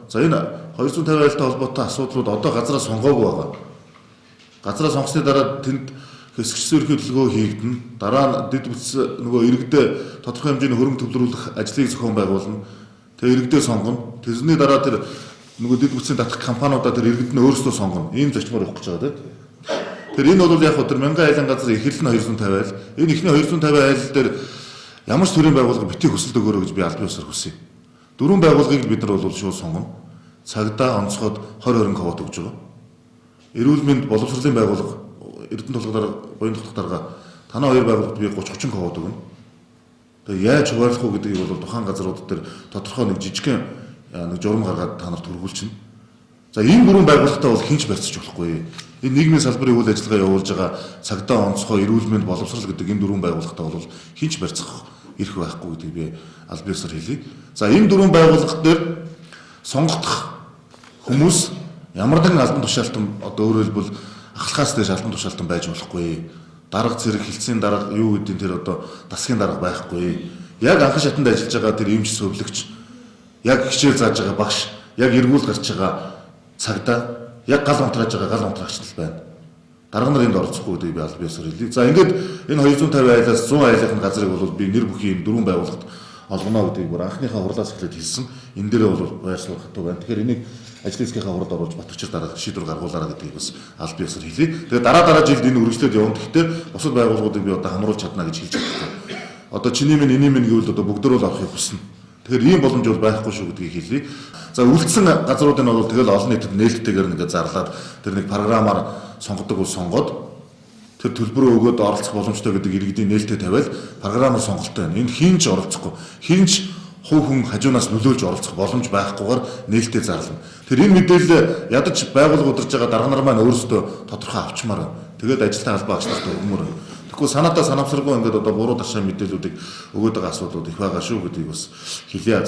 За энэ 250 айлтай холбоотой асуудлууд одоо газраа сонгоогүй байгаа. Газраа сонгосны дараа тэнд хэсэгчсэн ерхий төлөвлөгөө хийгдэнэ. Дараа нь дэд бүтц нөгөө иргэдээ тодорхой хэмжээний хөрөнгө төвлөрүүлэх ажлыг зохион байгуулна. Тэгээ иргэдээ сонгоно. Тэрний дараа тэр нөгөө дэд бүтцийн татах компаниудаа тэр иргэд нь өөрсдөө сонгоно. Ийм зарчмаар явах гэж байгаа тийм. Тэр энэ бол яг тэр 1000 айлын газар эхлэл нь 250 айл. Энэ ихний 250 айл дээр ямар ч төрлийн байгууллага битгий хүсэлт өгөөрэй гэж би аль биесээр хүсье. 4 байгууллагыг бид нар бол шууд сонгоно. Цагдаа онцгойд 20 квот өгж байгаа. Эрүүл мэнд боловсролын байгууллага Эрдэнэ толгойдоор буян тогтох дарга танаа 2 байгууллагад би 30 квот өгнө. Тэгээ яаж хуваарлах уу гэдгийг бол тухайн газрууд дээр тодорхой нэг жижигхэн нэг журам гаргаад та нарт хөргүүлчихнэ. За энэ 4 байгууллагатай бол хинч барьцаж болохгүй. Энэ нийгмийн салбарын үйл ажиллагаа явуулж байгаа цагдаа онцгой эрүүл мэнд боловсрол гэдэг энэ 4 байгууллагатай бол хинч барьцах эрх байхгүй гэдгийг би аль биесээр хэлье. За энэ 4 байгууллага дээр сонгогдох хүмүүс ямар нэгэн албан тушаалтан одоо өөрөөр хэлбэл ахлахаас дэш албан тушаалтан байж болохгүй. Дарга зэрэг хилцээний дарга юу гэдгийг тэр одоо дасгийн дарга байхгүй. Яг анхан шатанд ажиллаж байгаа тэр эмч сувлагч, яг хичээл зааж байгаа багш, яг эргүүл гарч байгаа цагдаа, яг гал унтрааж байгаа гал унтраагч л байна. Дарга нар энд оролцохгүй гэдгийг би аль биесээр хэлье. За ингээд энэ 250 айлаас 100 айлын газрыг бол би нэр бүхий 4 байгууллагад олгоно гэдгийг бүр анхныхаа хурлаас эхлээд хэлсэн. Энэ дээрээ бол байршлах хатуу байна. Тэгэхээр энийг ажлын хэсгийнхаа хуралд оруулж Батөрчир дараах шийдвэр гаргуулаарай гэдгийг бас аль биесээр хэлье. Тэгээ дараа жилд энэ үргэлжлээд явна. Гэхдээ бусад байгууллагуудыг би одоо хамруулж чадна гэж хэлж байгаа. Одоо чиний минь эний минь гэвэл одоо бүгдөө л авахыг хүснэ. Тэгэхээр ийм боломж бол байхгүй шүү гэдгийг хэлье. За үлдсэн газруудын бол тэгэл олон нийтэд нээлттэйгээр ингээд зарлаад тэр нэг програмаар сонгодог бол сонгоод тэр төлбөрөө өгөөд оролцох боломжтой гэдэг иргэдийн нээлттэй тавиал програмаар сонголттой байна. Энд хинч оролцохгүй. Хинч хувь хүн хажуунаас нөлөөлж оролцох боломж байхгүйгээр нээлттэй зарлана. Тэр энэ мэдээлэл ядаж байгууллага удирж байгаа дарга нар маань өөрсдөө тодорхой авчмаар байна. Тэгээд ажилтны албаа агч нарт өгмөр байна. Тэгэхгүй санаатаа санамсаргүй ингээд одоо буруу ташаа мэдээллүүдийг өгөөд байгаа асуудлууд их байгаа шүү гэдгийг бас хэлье.